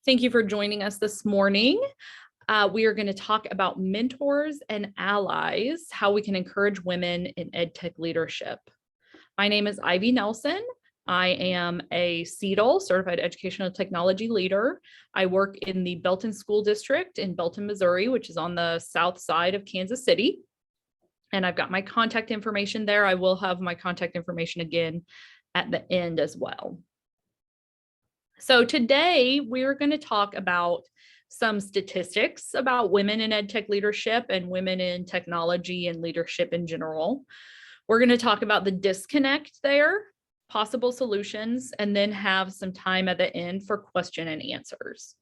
Thank you for joining us this morning. We are going to talk about mentors and allies, how we can encourage women in EdTech leadership. My name is Ivy Nelson. I am a CETL, Certified Educational Technology Leader. I work in the Belton School District in Belton, Missouri, which is on the south side of Kansas City. And I've got my contact information there. I will have my contact information again at the end as well. So today we're going to talk about some statistics about women in EdTech leadership and women in technology and leadership in general. We're going to talk about the disconnect there, possible solutions, and then have some time at the end for question and answers.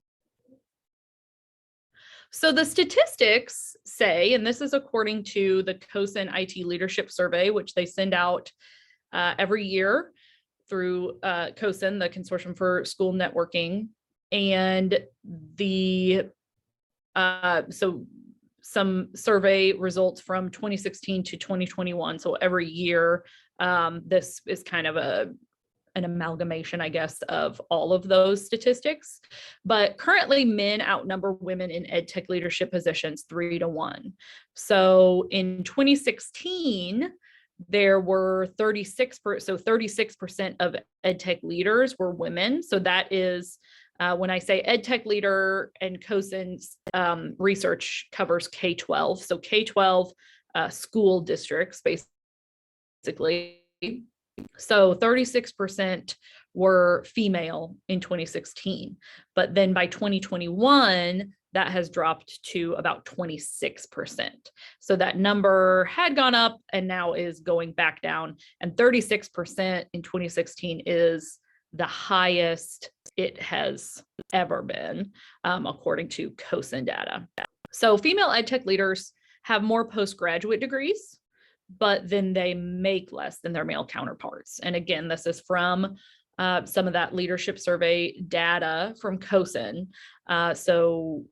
So the statistics say, and this is according to the COSIN IT Leadership Survey, which they send out every year through COSIN, the Consortium for School Networking, and so some survey results from 2016 to 2021. So every year, this is kind of an amalgamation, I guess, of all of those statistics. But currently, men outnumber women in EdTech leadership positions 3-1. So in 2016, there were 36% of EdTech leaders were women. So that is, when I say EdTech leader, and COSIN's research covers K-12. So K-12 school districts, basically. So 36% were female in 2016. But then by 2021, that has dropped to about 26%. So that number had gone up and now is going back down. And 36% in 2016 is the highest it has ever been, according to COSIN data. So female EdTech leaders have more postgraduate degrees, but then they make less than their male counterparts. And again, this is from some of that leadership survey data from COSIN. So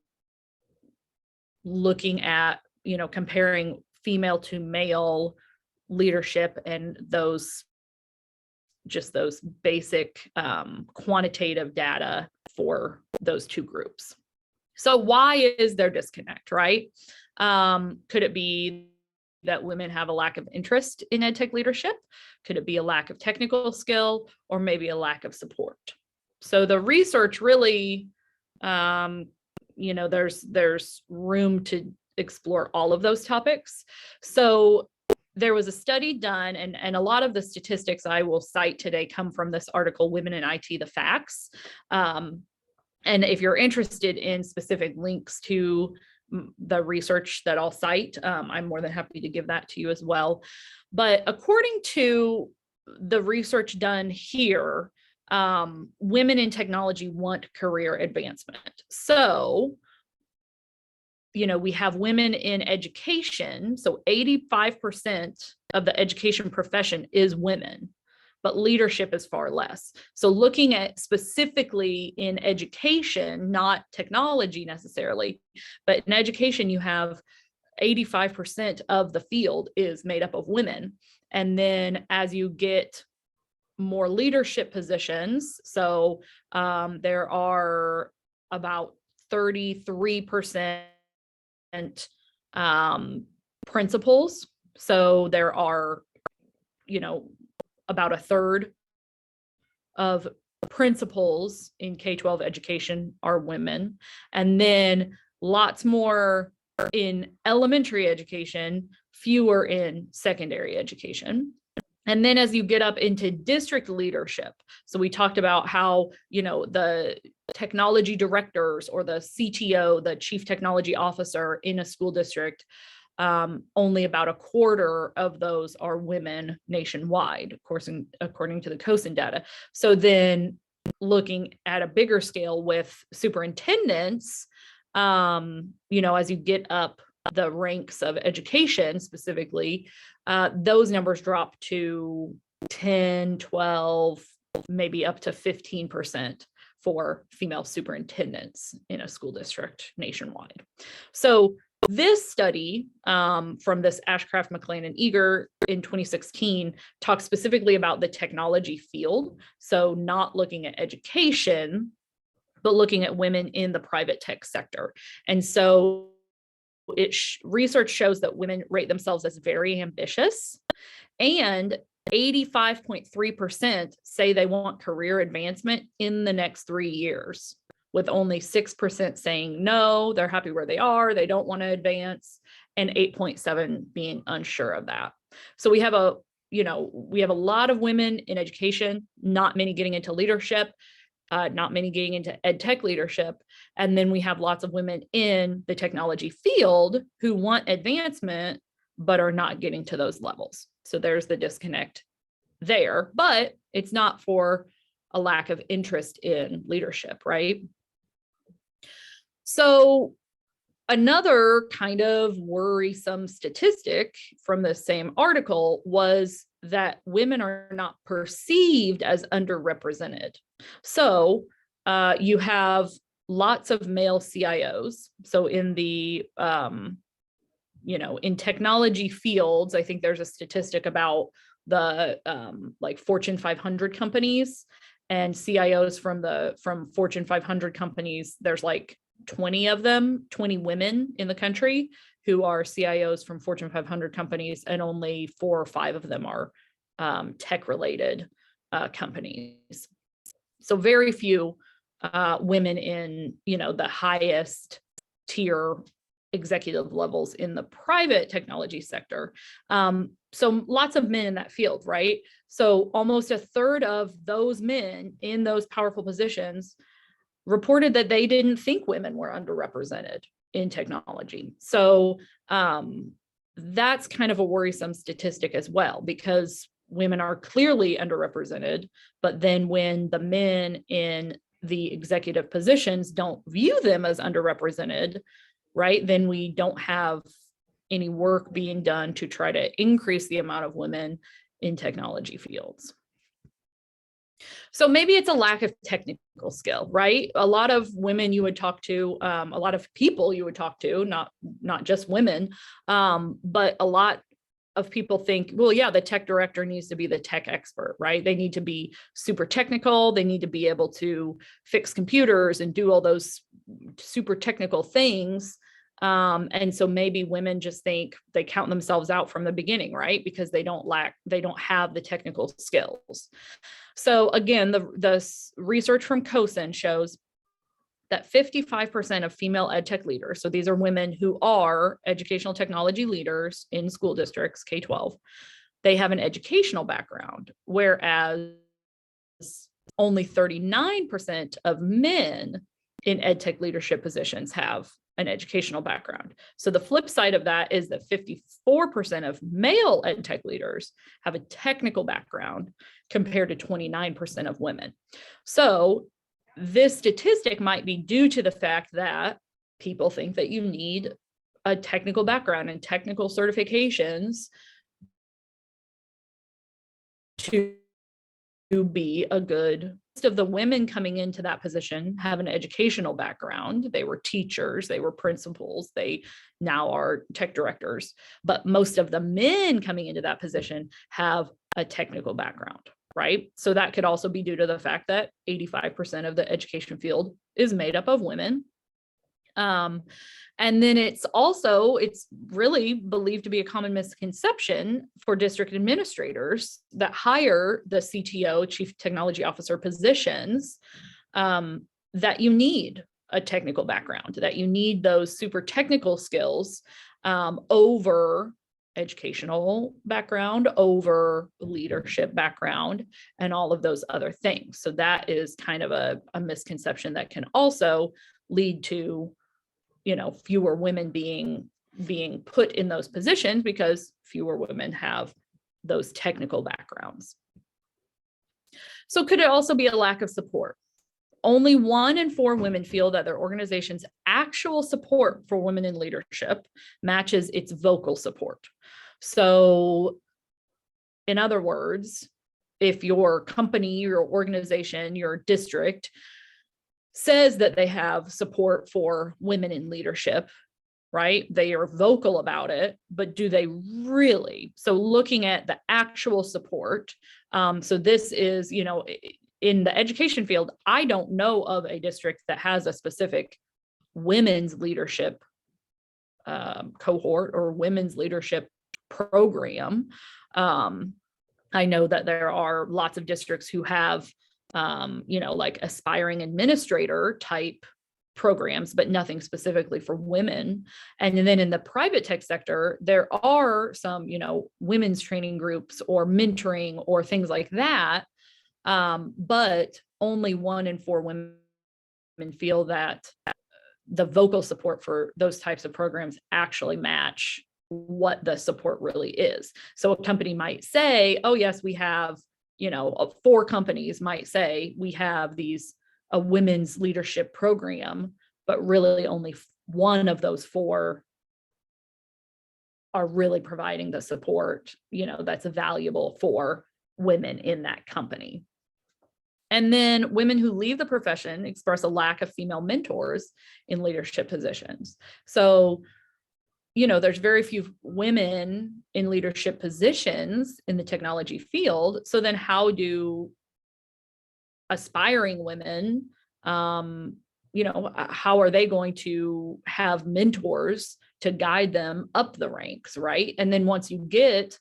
looking at, comparing female to male leadership and those basic quantitative data for those two groups. So why is there disconnect, right? Could it be that women have a lack of interest in EdTech leadership? Could it be a lack of technical skill, or maybe a lack of support? So the research really, there's room to explore all of those topics. So there was a study done, and a lot of the statistics I will cite today come from this article, Women in IT, the Facts. And if you're interested in specific links to the research that I'll cite, I'm more than happy to give that to you as well. But according to the research done here, women in technology want career advancement. So, we have women in education. So 85% of the education profession is women, but leadership is far less. So looking at specifically in education, not technology necessarily, but in education, you have 85% of the field is made up of women. And then as you get more leadership positions, so there are about 33% principals. So there are, about a third of principals in K-12 education are women, and then lots more in elementary education, fewer in secondary education. And then as you get up into district leadership, so we talked about how, the technology directors or the CTO, the chief technology officer in a school district, only about a quarter of those are women nationwide, of course, according to the COSIN data. So then looking at a bigger scale with superintendents, as you get up the ranks of education specifically, those numbers drop to 10, 12, maybe up to 15% for female superintendents in a school district nationwide. So this study from this Ashcraft, McLean, and Eager in 2016 talks specifically about the technology field. So not looking at education, but looking at women in the private tech sector. And so research shows that women rate themselves as very ambitious, and 85.3% say they want career advancement in the next 3 years, with only 6% saying no, they're happy where they are, they don't want to advance, and 8.7% being unsure of that. So we have a lot of women in education, not many getting into leadership, not many getting into ed tech leadership. And then we have lots of women in the technology field who want advancement, but are not getting to those levels. So there's the disconnect there, but it's not for a lack of interest in leadership, right? So another kind of worrisome statistic from the same article was that women are not perceived as underrepresented. So you have lots of male CIOs. So in the, in technology fields, I think there's a statistic about the like Fortune 500 companies, and CIOs from Fortune 500 companies, there's like 20 of them, 20 women in the country who are CIOs from Fortune 500 companies, and only 4 or 5 of them are tech related companies. So very few women in, the highest tier executive levels in the private technology sector. So lots of men in that field, right? So almost a third of those men in those powerful positions reported that they didn't think women were underrepresented in technology. So that's kind of a worrisome statistic as well, because women are clearly underrepresented, but then when the men in the executive positions don't view them as underrepresented, right, then we don't have any work being done to try to increase the amount of women in technology fields. So maybe it's a lack of technical skill, right? A lot of women you would talk to, a lot of people you would talk to, not just women, but a lot of people think, well, yeah, the tech director needs to be the tech expert, right? They need to be super technical. They need to be able to fix computers and do all those super technical things. And so maybe women just think they count themselves out from the beginning, right? Because they don't have the technical skills. So again, the research from COSIN shows that 55% of female ed tech leaders, so these are women who are educational technology leaders in school districts, K-12, they have an educational background, whereas only 39% of men in ed tech leadership positions have an educational background. So the flip side of that is that 54% of male ed tech leaders have a technical background compared to 29% of women. So this statistic might be due to the fact that people think that you need a technical background and technical certifications to be a good. Most of the women coming into that position have an educational background. They were teachers, they were principals, they now are tech directors, but most of the men coming into that position have a technical background, right? So that could also be due to the fact that 85% of the education field is made up of women. And then it's really believed to be a common misconception for district administrators that hire the CTO, Chief Technology Officer positions, that you need a technical background, that you need those super technical skills over educational background, over leadership background, and all of those other things. So that is kind of a misconception that can also lead to fewer women being put in those positions because fewer women have those technical backgrounds. So could it also be a lack of support? Only 1 in 4 women feel that their organization's actual support for women in leadership matches its vocal support. So in other words, if your company, your organization, your district says that they have support for women in leadership, right? They are vocal about it, but do they really? So looking at the actual support, so this is, in the education field, I don't know of a district that has a specific women's leadership cohort or women's leadership program. I know that there are lots of districts who have, like aspiring administrator type programs, but nothing specifically for women. And then in the private tech sector, there are some, women's training groups or mentoring or things like that. But only 1 in 4 women feel that the vocal support for those types of programs actually match what the support really is. So a company might say, oh yes, we have, 4 companies might say we have a women's leadership program, but really only 1 of those 4 are really providing the support, that's valuable for women in that company. And then women who leave the profession express a lack of female mentors in leadership positions. So, there's very few women in leadership positions in the technology field. So then how do aspiring women, how are they going to have mentors to guide them up the ranks, right? And then once you get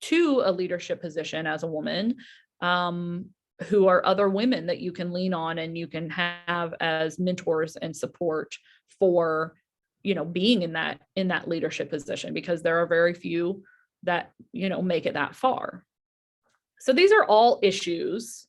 to a leadership position as a woman, who are other women that you can lean on and you can have as mentors and support for, being in that leadership position, because there are very few that, make it that far. So these are all issues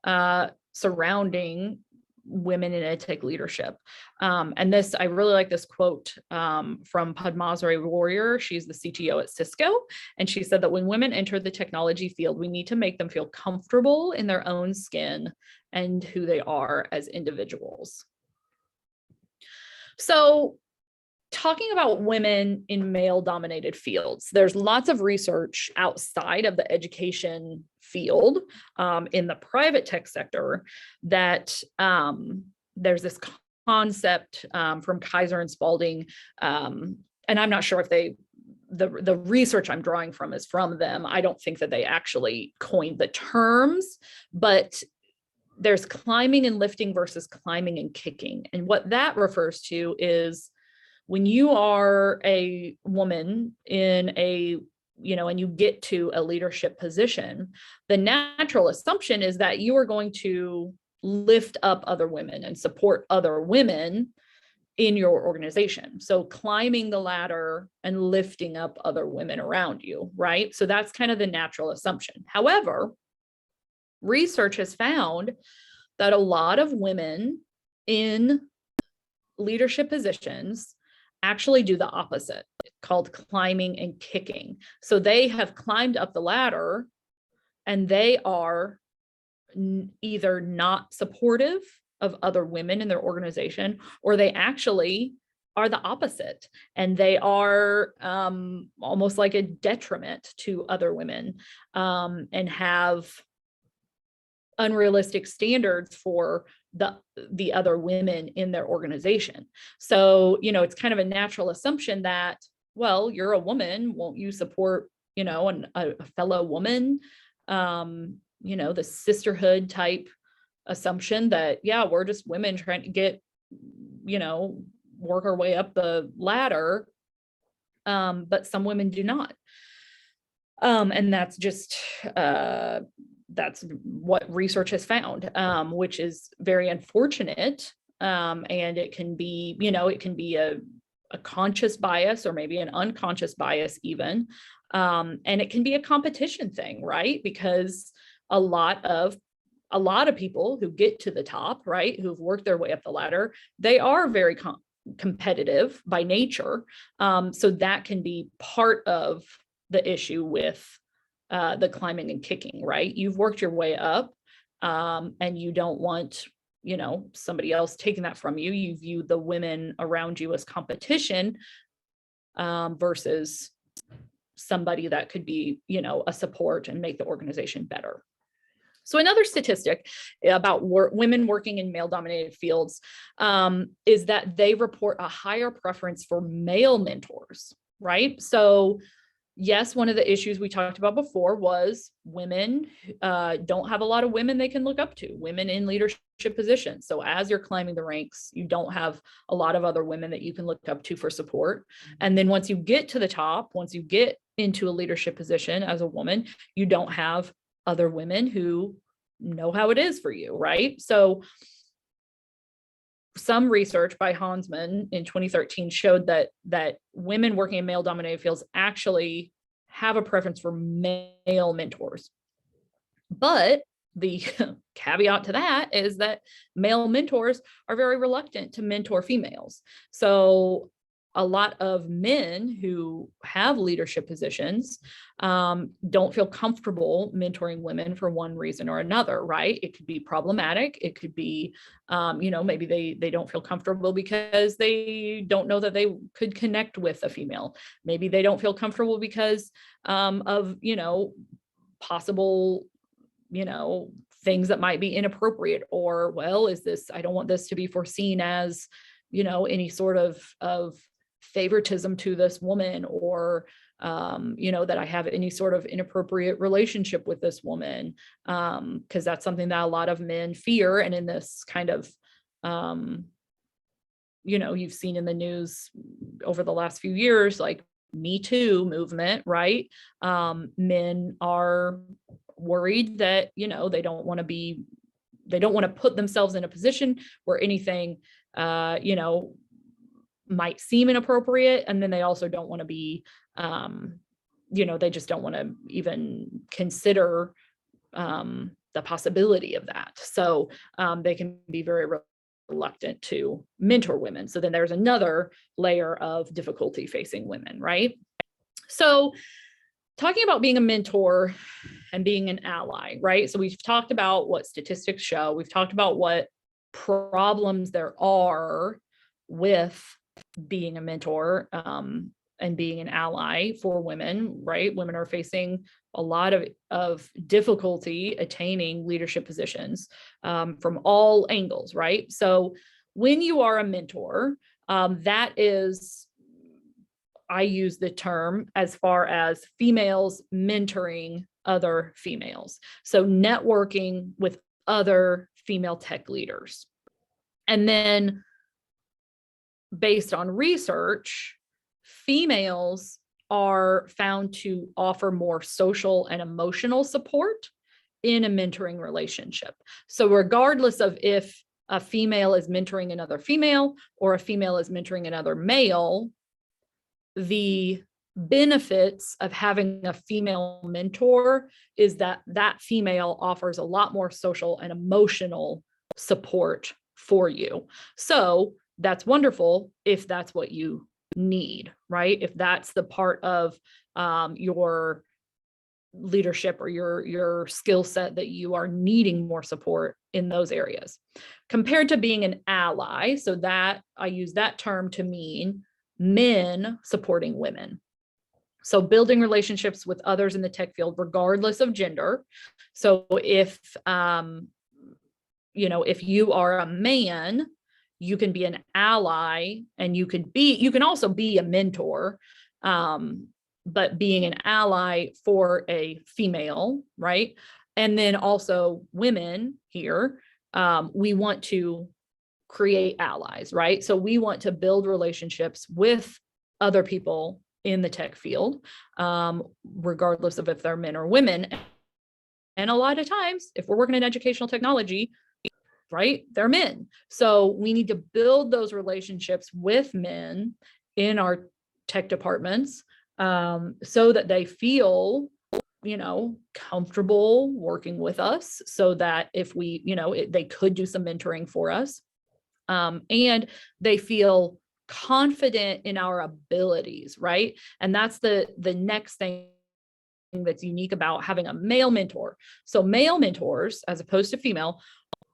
surrounding women in edtech leadership. And I really like this quote from Padmasari Warrior. She's the CTO at Cisco. And she said that when women enter the technology field, we need to make them feel comfortable in their own skin and who they are as individuals. So talking about women in male-dominated fields, there's lots of research outside of the education field in the private tech sector that there's this concept from Kaiser and Spalding, and I'm not sure if the research I'm drawing from is from them. I don't think that they actually coined the terms, but there's climbing and lifting versus climbing and kicking. And what that refers to is when you are a woman in and you get to a leadership position, the natural assumption is that you are going to lift up other women and support other women in your organization. So climbing the ladder and lifting up other women around you, right? So that's kind of the natural assumption. However, research has found that a lot of women in leadership positions actually do the opposite, called climbing and kicking. So they have climbed up the ladder and they are either not supportive of other women in their organization, or they actually are the opposite. And they are almost like a detriment to other women and have unrealistic standards for the other women in their organization. So, it's kind of a natural assumption that, well, you're a woman, won't you support, a fellow woman? The sisterhood type assumption that, yeah, we're just women trying to get, work our way up the ladder. But some women do not. And that's just, that's what research has found, which is very unfortunate. And it can be, a conscious bias or maybe an unconscious bias even. And it can be a competition thing, right? Because a lot of people who get to the top, right, who've worked their way up the ladder, they are very competitive by nature. So that can be part of the issue with the climbing and kicking, right? You've worked your way up and you don't want, somebody else taking that from you. You view the women around you as competition versus somebody that could be, a support and make the organization better. So another statistic about women working in male-dominated fields is that they report a higher preference for male mentors, right? So yes, one of the issues we talked about before was women don't have a lot of women they can look up to, women in leadership positions. So as you're climbing the ranks, you don't have a lot of other women that you can look up to for support. And then once you get to the top, once you get into a leadership position as a woman, you don't have other women who know how it is for you, right? So some research by Hansman in 2013 showed that women working in male-dominated fields actually have a preference for male mentors. But the caveat to that is that male mentors are very reluctant to mentor females. So a lot of men who have leadership positions don't feel comfortable mentoring women for one reason or another, right? It could be problematic. It could be, maybe they don't feel comfortable because they don't know that they could connect with a female. Maybe they don't feel comfortable because of, possible, things that might be inappropriate, or, well, I don't want this to be foreseen as, any sort of favoritism to this woman, or that I have any sort of inappropriate relationship with this woman, because that's something that a lot of men fear. And in this kind of you've seen in the news over the last few years, like Me Too movement, right? Men are worried that they don't want to put themselves in a position where anything might seem inappropriate, and then they also don't want to be they just don't want to even consider the possibility of that. So they can be very reluctant to mentor women. So then there's another layer of difficulty facing women, right? So talking about being a mentor and being an ally, right? So we've talked about what statistics show. We've talked about what problems there are with being a mentor and being an ally for women, right? Women are facing a lot of difficulty attaining leadership positions from all angles, right? So when you are a mentor, that is, I use the term as far as females mentoring other females. So networking with other female tech leaders. And then based on research, females are found to offer more social and emotional support in a mentoring relationship. So regardless of if a female is mentoring another female or a female is mentoring another male, the benefits of having a female mentor is that that female offers a lot more social and emotional support for you. So that's wonderful if that's what you need, right? If that's the part of your leadership or your skill set that you are needing more support in those areas, compared to being an ally. So that I use that term to mean men supporting women. So building relationships with others in the tech field, regardless of gender. So if you are a man, you can be an ally, and you can also be a mentor, but being an ally for a female, right? And then also women here, we want to create allies, right? So we want to build relationships with other people in the tech field, regardless of if they're men or women. And a lot of times, if we're working in educational technology, right, they're men. So we need to build those relationships with men in our tech departments, so that they feel comfortable working with us, so that if we, they could do some mentoring for us. And they feel confident in our abilities, right? And that's the next thing that's unique about having a male mentor. So male mentors, as opposed to female,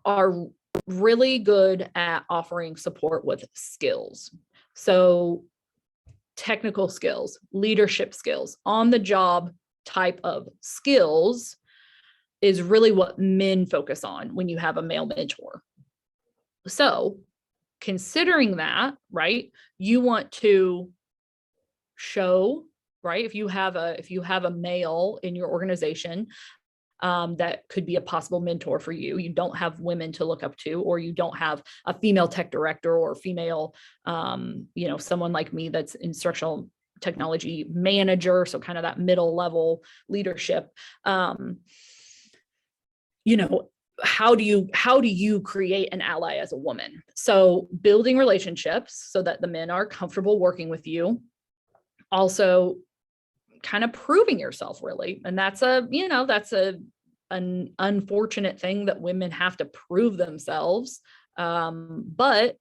are really good at offering support with skills. So technical skills, leadership skills, on the job type of skills is really what men focus on when you have a male mentor. So considering that, right, you want to show, right? If you have a male in your organization, that could be a possible mentor for you. You don't have women to look up to, or you don't have a female tech director or female, someone like me that's instructional technology manager. So kind of that middle level leadership. How do you create an ally as a woman? So building relationships so that the men are comfortable working with you. Also kind of proving yourself, really. And that's an unfortunate thing that women have to prove themselves. But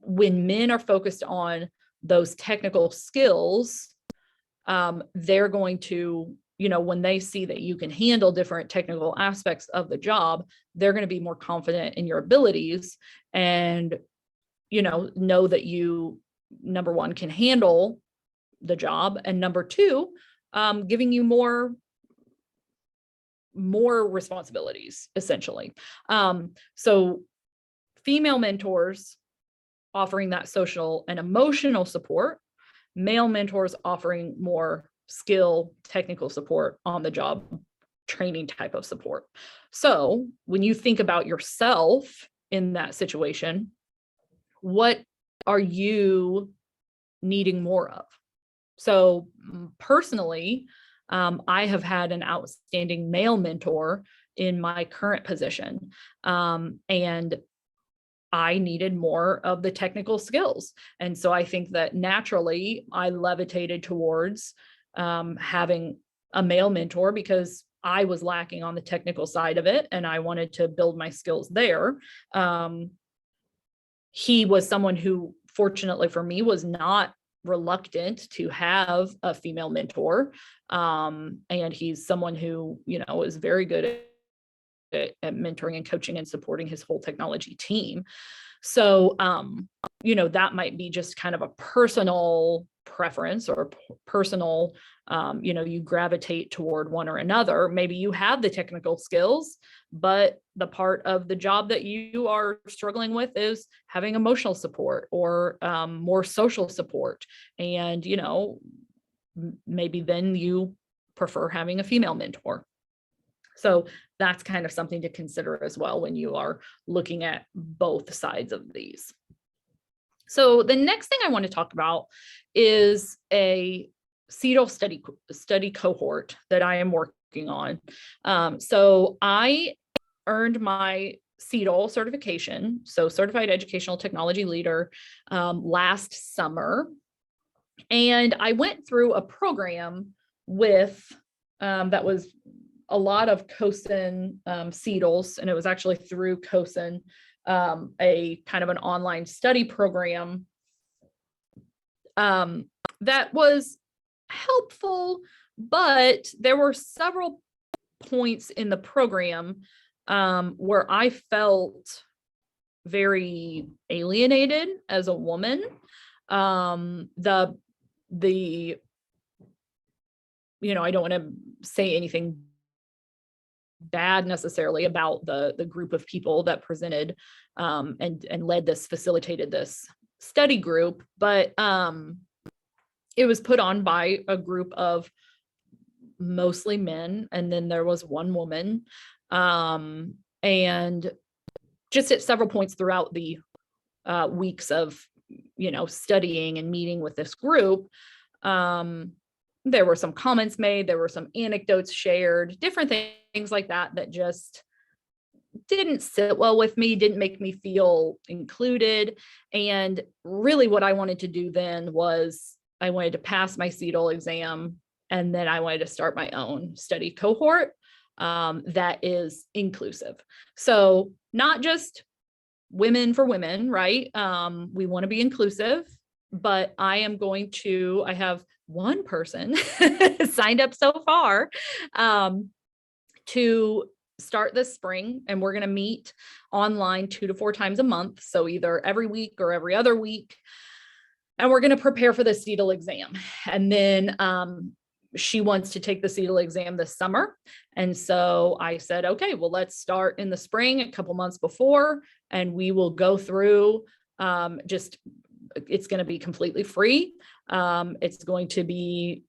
when men are focused on those technical skills, they're going to, when they see that you can handle different technical aspects of the job, they're going to be more confident in your abilities and, know that you, number one, can handle the job, and number two, giving you more responsibilities, essentially. So female mentors offering that social and emotional support, male mentors offering more skill, technical support, on the job training type of support. So when you think about yourself in that situation, what are you needing more of? So personally, I have had an outstanding male mentor in my current position, and I needed more of the technical skills. And so I think that naturally I levitated towards having a male mentor because I was lacking on the technical side of it and I wanted to build my skills there. He was someone who, fortunately for me, was not reluctant to have a female mentor. And he's someone who, is very good at mentoring and coaching and supporting his whole technology team. So, that might be just kind of a personal preference or personal, you gravitate toward one or another. Maybe you have the technical skills, but the part of the job that you are struggling with is having emotional support or more social support. And, maybe then you prefer having a female mentor. So that's kind of something to consider as well when you are looking at both sides of these. So the next thing I want to talk about is a CETL study cohort that I am working on. So I earned my CETL certification, so Certified Educational Technology Leader, last summer. And I went through a program with that was a lot of COSIN CETLs, and it was actually through COSIN, a kind of an online study program that was helpful, but there were several points in the program where I felt very alienated as a woman. I don't want to say anything bad necessarily about the group of people that presented and facilitated this study group, but it was put on by a group of mostly men, and then there was one woman, and just at several points throughout the weeks of studying and meeting with this group, there were some comments made, there were some anecdotes shared, different things like that just didn't sit well with me, didn't make me feel included. And really what I wanted to do then was I wanted to pass my CETL exam, and then I wanted to start my own study cohort that is inclusive. So not just women for women, right? We want to be inclusive, but I have one person signed up so far to start this spring, and we're going to meet online 2 to 4 times a month. So either every week or every other week. And we're going to prepare for the CETL exam. And then she wants to take the CETL exam this summer. And so I said, okay, well, let's start in the spring, a couple months before, and we will go through it's going to be completely free. It's going to be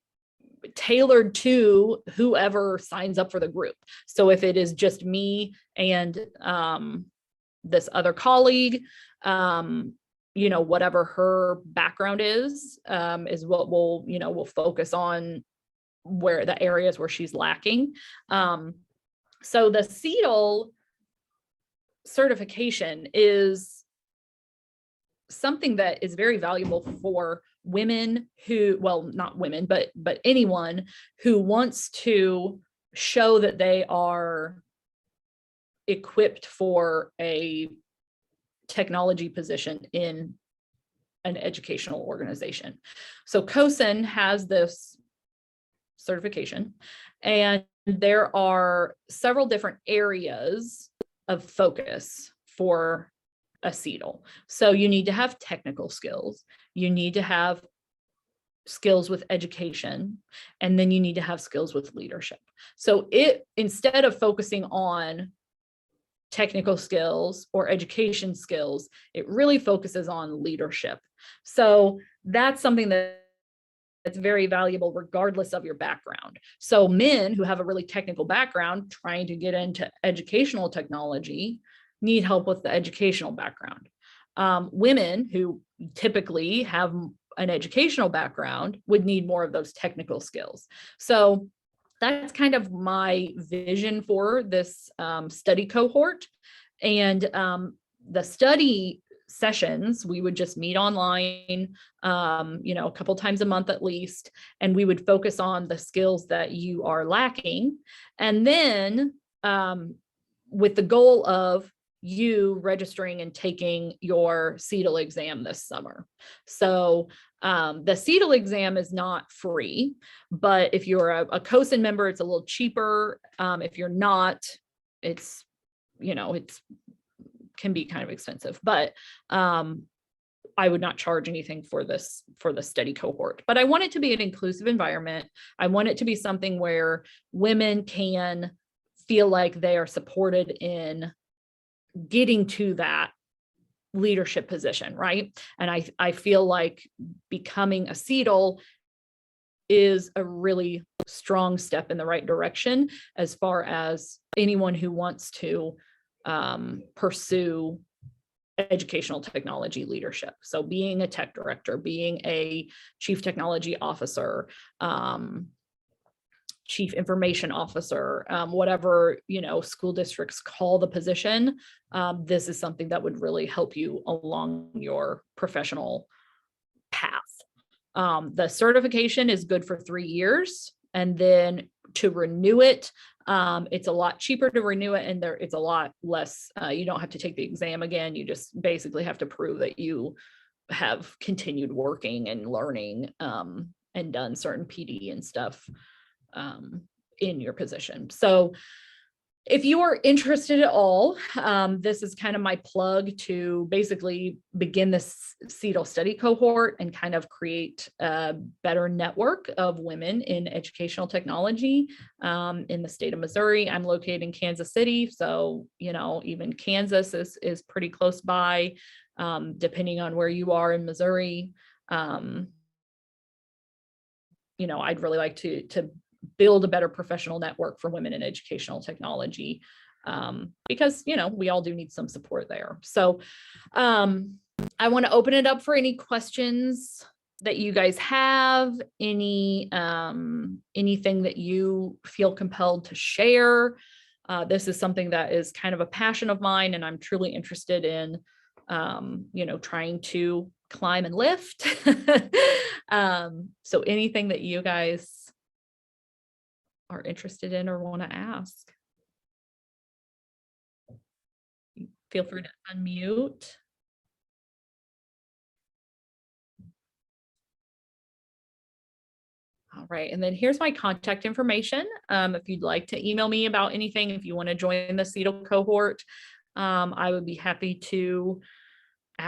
tailored to whoever signs up for the group. So if it is just me and this other colleague, whatever her background is what we'll focus on, where the areas where she's lacking. So the CETL certification is something that is very valuable for women who, well, not women, but anyone who wants to show that they are equipped for a technology position in an educational organization. So COSIN has this certification, and there are several different areas of focus for a CETL. So you need to have technical skills, you need to have skills with education, and then you need to have skills with leadership. So instead of focusing on technical skills or education skills, it really focuses on leadership. So that's something that's very valuable regardless of your background. So men who have a really technical background trying to get into educational technology need help with the educational background. Women who typically have an educational background would need more of those technical skills. So that's kind of my vision for this study cohort. And the study sessions, we would just meet online, a couple times a month at least, and we would focus on the skills that you are lacking. And then with the goal of you registering and taking your CETL exam this summer. So the CETL exam is not free, but if you're a COSIN member, it's a little cheaper. If you're not, it's can be kind of expensive, but I would not charge anything for the study cohort. But I want it to be an inclusive environment. I want it to be something where women can feel like they are supported in getting to that leadership position, right? And I feel like becoming a CETL is a really strong step in the right direction as far as anyone who wants to pursue educational technology leadership. So being a tech director, being a chief technology officer, chief information officer, whatever, school districts call the position, this is something that would really help you along your professional path. The certification is good for 3 years, and then to renew it, it's a lot cheaper to renew it, and it's a lot less, you don't have to take the exam again. You just basically have to prove that you have continued working and learning and done certain PD and stuff in your position. So if you are interested at all, this is kind of my plug to basically begin this CETL study cohort and kind of create a better network of women in educational technology in the state of Missouri. I'm located in Kansas City, so even Kansas is pretty close by, depending on where you are in Missouri. I'd really like to build a better professional network for women in educational technology, because, we all do need some support there. So I want to open it up for any questions that you guys have, anything that you feel compelled to share. This is something that is kind of a passion of mine, and I'm truly interested in, trying to climb and lift. So anything that you guys are interested in or want to ask, feel free to unmute. All right, and then here's my contact information. If you'd like to email me about anything, if you want to join the CETL cohort, I would be happy to